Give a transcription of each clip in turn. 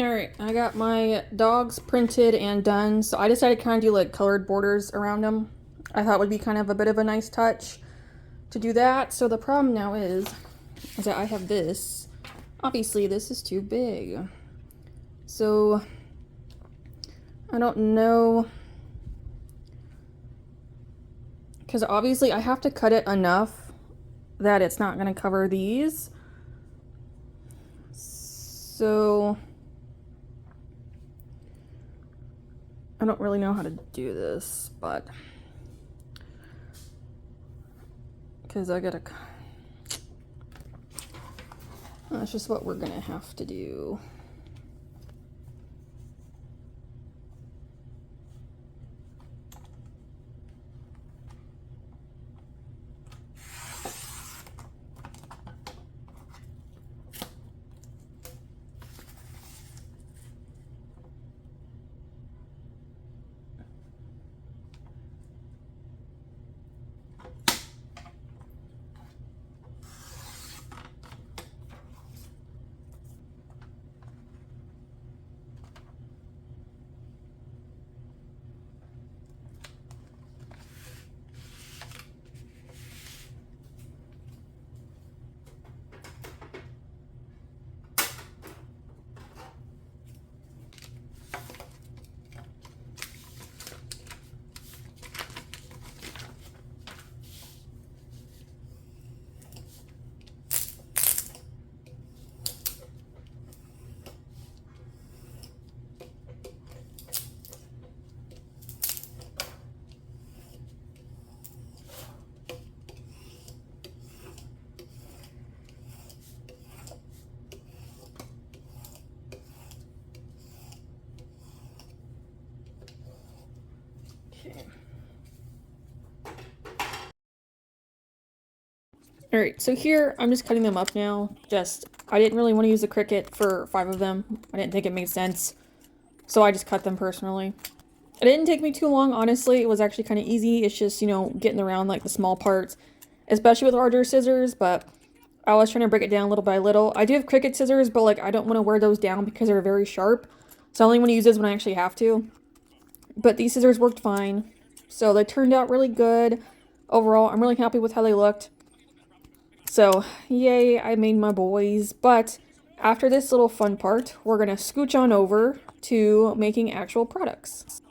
Alright, I got my dogs printed and done, so I decided to kind of do like colored borders around them. I thought it would be kind of a bit of a nice touch to do that. So the problem now is that I have this. Obviously, this is too big. So I don't know. Because obviously I have to cut it enough that it's not going to cover these. So I don't really know how to do this, but because I gotta, that's just what we're gonna have to do. Okay. Alright, so here I'm just cutting them up now. I didn't really want to use the Cricut for 5 of them. I didn't think it made sense. So I just cut them personally. It didn't take me too long, honestly. It was actually kind of easy. It's just, getting around like the small parts, especially with larger scissors, but I was trying to break it down little by little. I do have Cricut scissors, but like I don't want to wear those down because they're very sharp. So I only want to use those when I actually have to. But these scissors worked fine. So they turned out really good. Overall, I'm really happy with how they looked. So, yay, I made my boys. But after this little fun part, we're going to scooch on over to making actual products.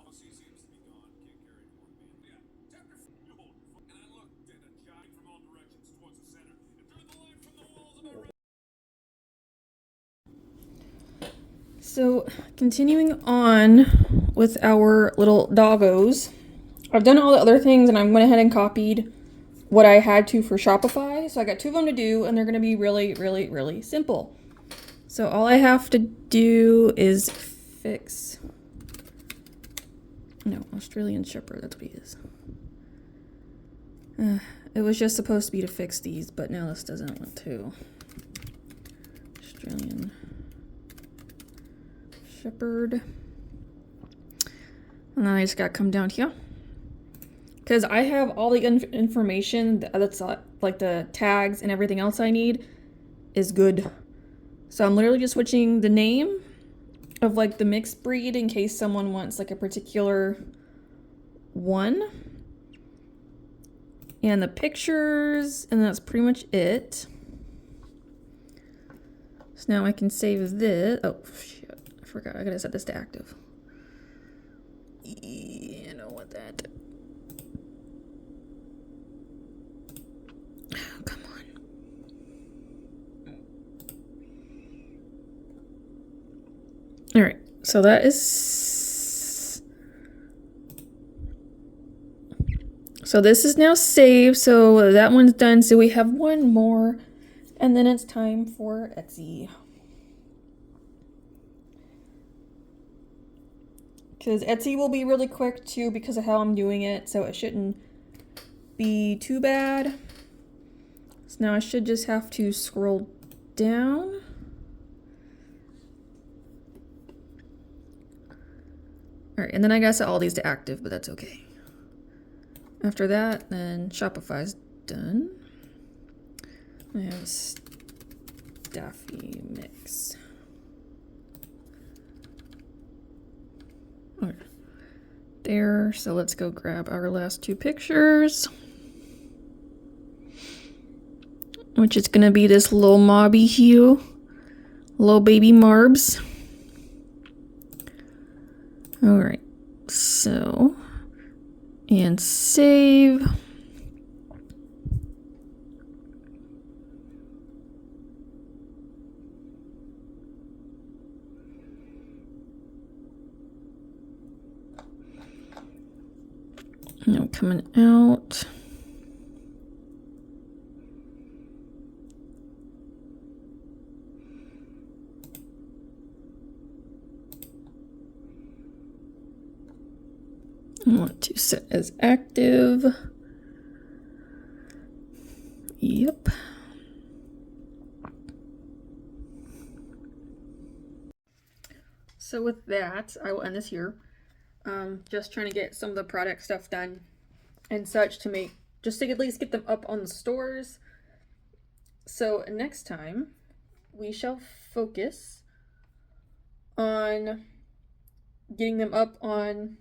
So, continuing on with our little doggos, I've done all the other things and I went ahead and copied what I had to for Shopify. So I got 2 of them to do and they're going to be really, really, really simple. So all I have to do is fix, no, Australian Shepherd, that's what he is. It was just supposed to be to fix these, but now this doesn't want to. Australian Shepherd. And then I just got to come down here. Because I have all the information that's like the tags and everything else I need is good. So I'm literally just switching the name of like the mixed breed in case someone wants like a particular one. And the pictures, and that's pretty much it. So now I can save this. Oh, shit. I forgot. I gotta set this to active. I don't want that. Oh, come on. Alright, so that is... So this is now saved, so that one's done. So we have one more, and then it's time for Etsy. Because Etsy will be really quick too because of how I'm doing it, so it shouldn't be too bad. So now I should just have to scroll down. Alright, and then I gotta set all these to active, but that's okay. After that, then Shopify's done. I have Staffy Mix. Okay. There, so let's go grab our last 2 pictures. Which is gonna be this little mobby hue. Little baby Marbs. Alright, so, and save. Now coming out. I want to set as active. Yep. So with that, I will end this here. Just trying to get some of the product stuff done and such to make, just to at least get them up on the stores. So next time, we shall focus on getting them up on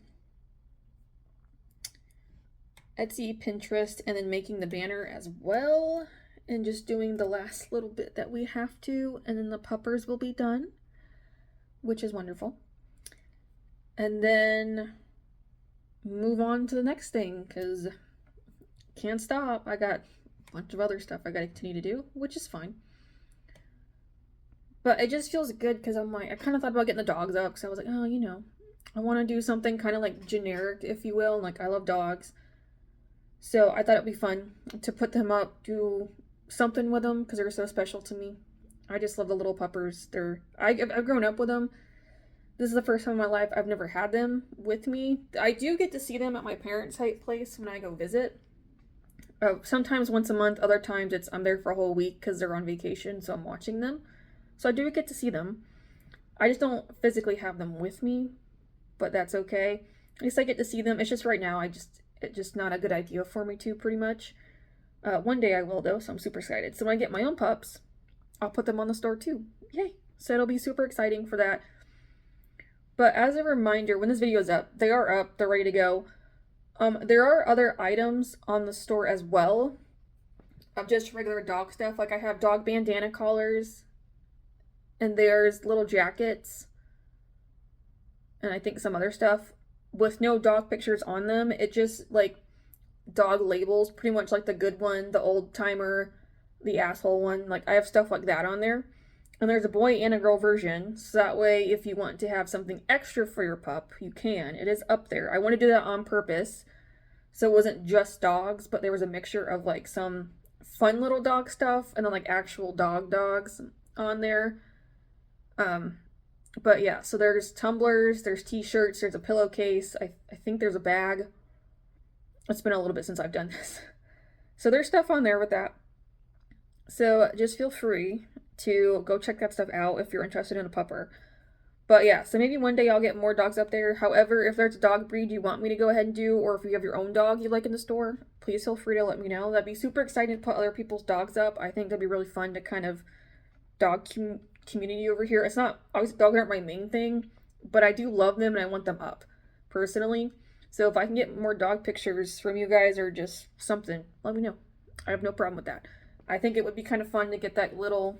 Etsy, Pinterest, and then making the banner as well, and just doing the last little bit that we have to, and then the puppers will be done, which is wonderful. And then move on to the next thing, because can't stop. I got a bunch of other stuff I gotta continue to do, which is fine. But it just feels good because I'm like, I kind of thought about getting the dogs up because I was like, oh, you know, I want to do something kind of like generic, if you will. Like, I love dogs. So I thought it'd be fun to put them up, do something with them because they're so special to me. I just love the little puppers. I've grown up with them. This is the first time in my life I've never had them with me. I do get to see them at my parents' place when I go visit. Sometimes once a month, other times I'm there for a whole week because they're on vacation, so I'm watching them. So I do get to see them. I just don't physically have them with me, but that's okay. At least I get to see them. It's just right now, it's just not a good idea for me to, pretty much. One day I will, though, so I'm super excited. So when I get my own pups, I'll put them on the store too. Yay! So it'll be super exciting for that. But as a reminder, when this video is up, they are up, they're ready to go. There are other items on the store as well of just regular dog stuff. Like, I have dog bandana collars, and there's little jackets, and I think some other stuff with no dog pictures on them. It just, like, dog labels, pretty much like the good one, the old timer, the asshole one. Like, I have stuff like that on there. And there's a boy and a girl version, so that way if you want to have something extra for your pup, you can. It is up there. I want to do that on purpose, so it wasn't just dogs, but there was a mixture of, like, some fun little dog stuff and then, like, actual dogs on there. But yeah, so there's tumblers, there's t-shirts, there's a pillowcase, I think there's a bag. It's been a little bit since I've done this. So there's stuff on there with that. So just feel free to go check that stuff out if you're interested in a pupper. But yeah, so maybe one day I'll get more dogs up there. However, if there's a dog breed you want me to go ahead and do, or if you have your own dog you like in the store, please feel free to let me know. That'd be super exciting to put other people's dogs up. I think that'd be really fun to kind of dog community over here. It's not, obviously dogs aren't my main thing, but I do love them and I want them up, personally. So if I can get more dog pictures from you guys or just something, let me know. I have no problem with that. I think it would be kind of fun to get that little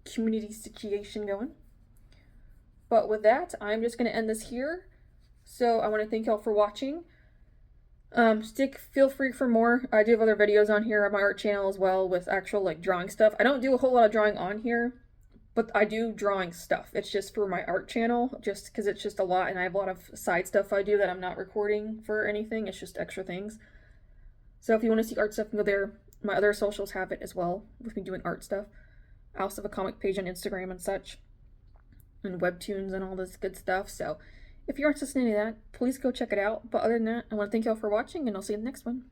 community situation going. But with that, I'm just going to end this here. So I want to thank y'all for watching. Feel free for more. I do have other videos on here on my art channel as well with actual, like, drawing stuff. I don't do a whole lot of drawing on here, but I do drawing stuff. It's just for my art channel, just because it's just a lot, and I have a lot of side stuff I do that I'm not recording for anything. It's just extra things. So if you want to see art stuff, go there. My other socials have it as well, with me doing art stuff. I also have a comic page on Instagram and such, and webtoons and all this good stuff. So if you're interested in any of that, please go check it out. But other than that, I want to thank y'all for watching, and I'll see you in the next one.